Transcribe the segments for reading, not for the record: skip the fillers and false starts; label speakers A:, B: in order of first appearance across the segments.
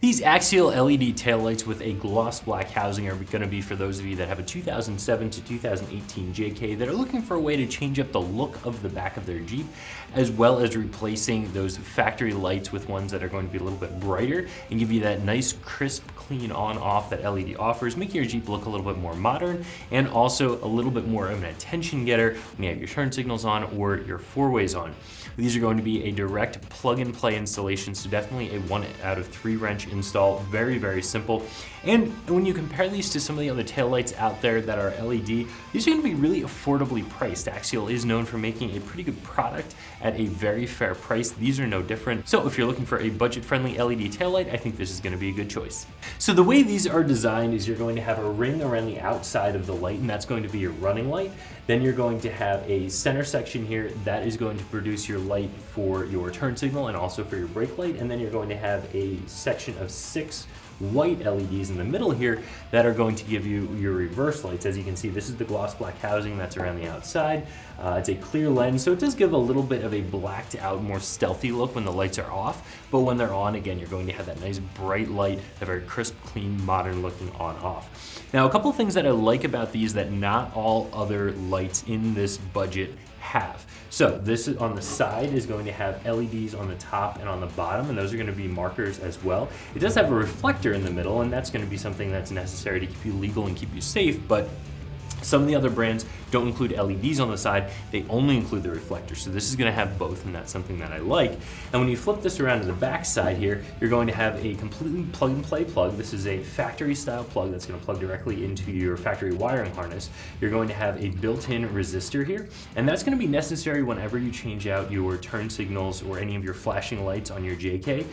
A: These Axial LED taillights with a gloss black housing are going to be for those of you that have a 2007 to 2018 JK that are looking for a way to change up the look of the back of their Jeep, as well as replacing those factory lights with ones that are going to be a little bit brighter and give you that nice crisp clean on-off that LED offers, make your Jeep look a little bit more modern and also a little bit more of an attention getter when you have your turn signals on or your four-ways on. These are going to be a direct plug-and-play installation, so definitely a 1 out of 3 wrench install, very, very simple. And when you compare these to some of the other taillights out there that are LED, these are going to be really affordably priced. Axial is known for making a pretty good product at a very fair price. These are no different. So if you're looking for a budget-friendly LED taillight, I think this is going to be a good choice. So the way these are designed is you're going to have a ring around the outside of the light, and that's going to be your running light. Then you're going to have a center section here that is going to produce your light for your turn signal and also for your brake light. And then you're going to have a section of 6 white LEDs in the middle here that are going to give you your reverse lights. As you can see, this is the gloss black housing that's around the outside. It's a clear lens, so it does give a little bit of a blacked out, more stealthy look when the lights are off, but when they're on, again, you're going to have that nice bright light, a very crisp, clean, modern looking on-off. Now, a couple of things that I like about these that not all other lights in this budget have. So this is on the side is going to have LEDs on the top and on the bottom, and those are going to be markers as well. It does have a reflector in the middle, and that's going to be something that's necessary to keep you legal and keep you safe, but some of the other brands don't include LEDs on the side, they only include the reflector. So this is gonna have both, and that's something that I like. And when you flip this around to the back side here, you're going to have a completely plug and play plug. This is a factory style plug that's gonna plug directly into your factory wiring harness. You're going to have a built-in resistor here, and that's gonna be necessary whenever you change out your turn signals or any of your flashing lights on your JK.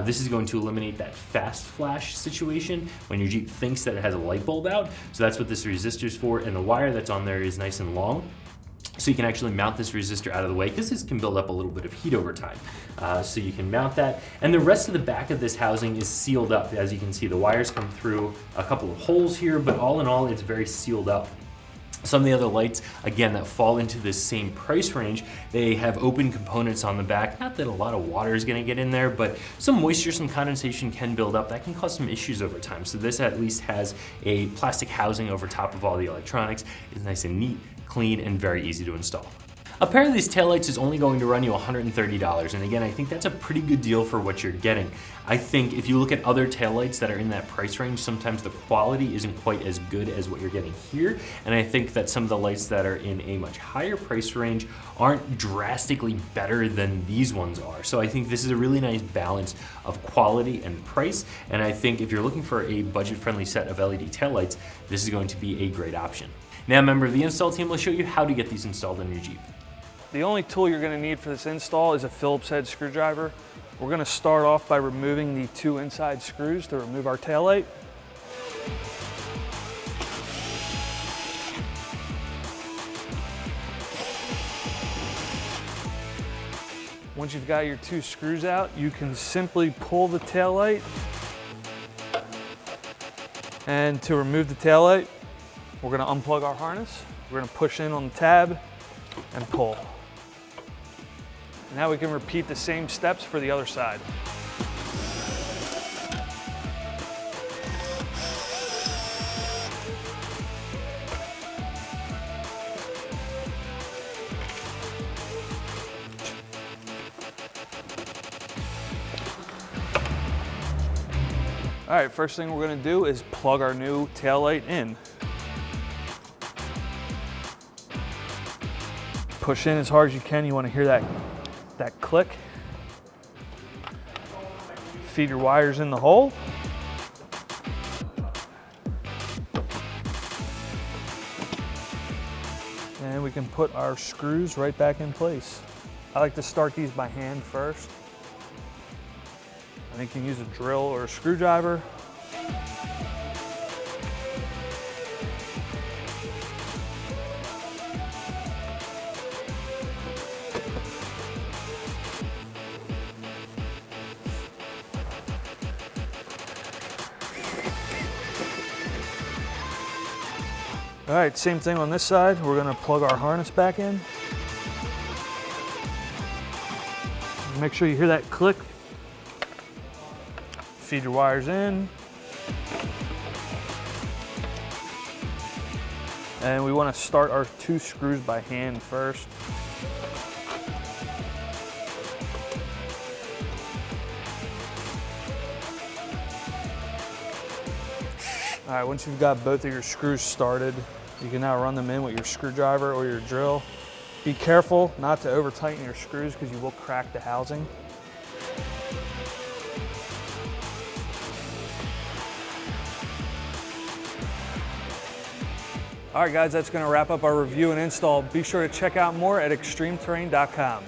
A: This is going to eliminate that fast flash situation when your Jeep thinks that it has a light bulb out. So that's what this resistor is for, and the wire that's on there is nice and long. So you can actually mount this resistor out of the way because this can build up a little bit of heat over time. So you can mount that. And the rest of the back of this housing is sealed up. As you can see, the wires come through a couple of holes here, but all in all, it's very sealed up. Some of the other lights, again, that fall into this same price range, they have open components on the back. Not that a lot of water is gonna get in there, but some moisture, some condensation can build up. That can cause some issues over time. So this at least has a plastic housing over top of all the electronics. It's nice and neat, clean, and very easy to install. A pair of these taillights is only going to run you $130, and again, I think that's a pretty good deal for what you're getting. I think if you look at other taillights that are in that price range, sometimes the quality isn't quite as good as what you're getting here, and I think that some of the lights that are in a much higher price range aren't drastically better than these ones are. So I think this is a really nice balance of quality and price, and I think if you're looking for a budget-friendly set of LED taillights, this is going to be a great option. Now, a member of the install team will show you how to get these installed on your Jeep.
B: The only tool you're going to need for this install is a Phillips head screwdriver. We're going to start off by removing the 2 inside screws to remove our taillight. Once you've got your 2 screws out, you can simply pull the taillight. And to remove the taillight, we're going to unplug our harness. We're going to push in on the tab and pull. Now we can repeat the same steps for the other side. All right, first thing we're gonna do is plug our new taillight in. Push in as hard as you can. You wanna hear that click. Feed your wires in the hole. And we can put our screws right back in place. I like to start these by hand first. And you can use a drill or a screwdriver. All right, same thing on this side. We're gonna plug our harness back in. Make sure you hear that click. feed your wires in. And we want to start our 2 screws by hand first. All right, once you've got both of your screws started, you can now run them in with your screwdriver or your drill. Be careful not to over tighten your screws because you will crack the housing. All right guys, that's gonna wrap up our review and install. Be sure to check out more at ExtremeTerrain.com.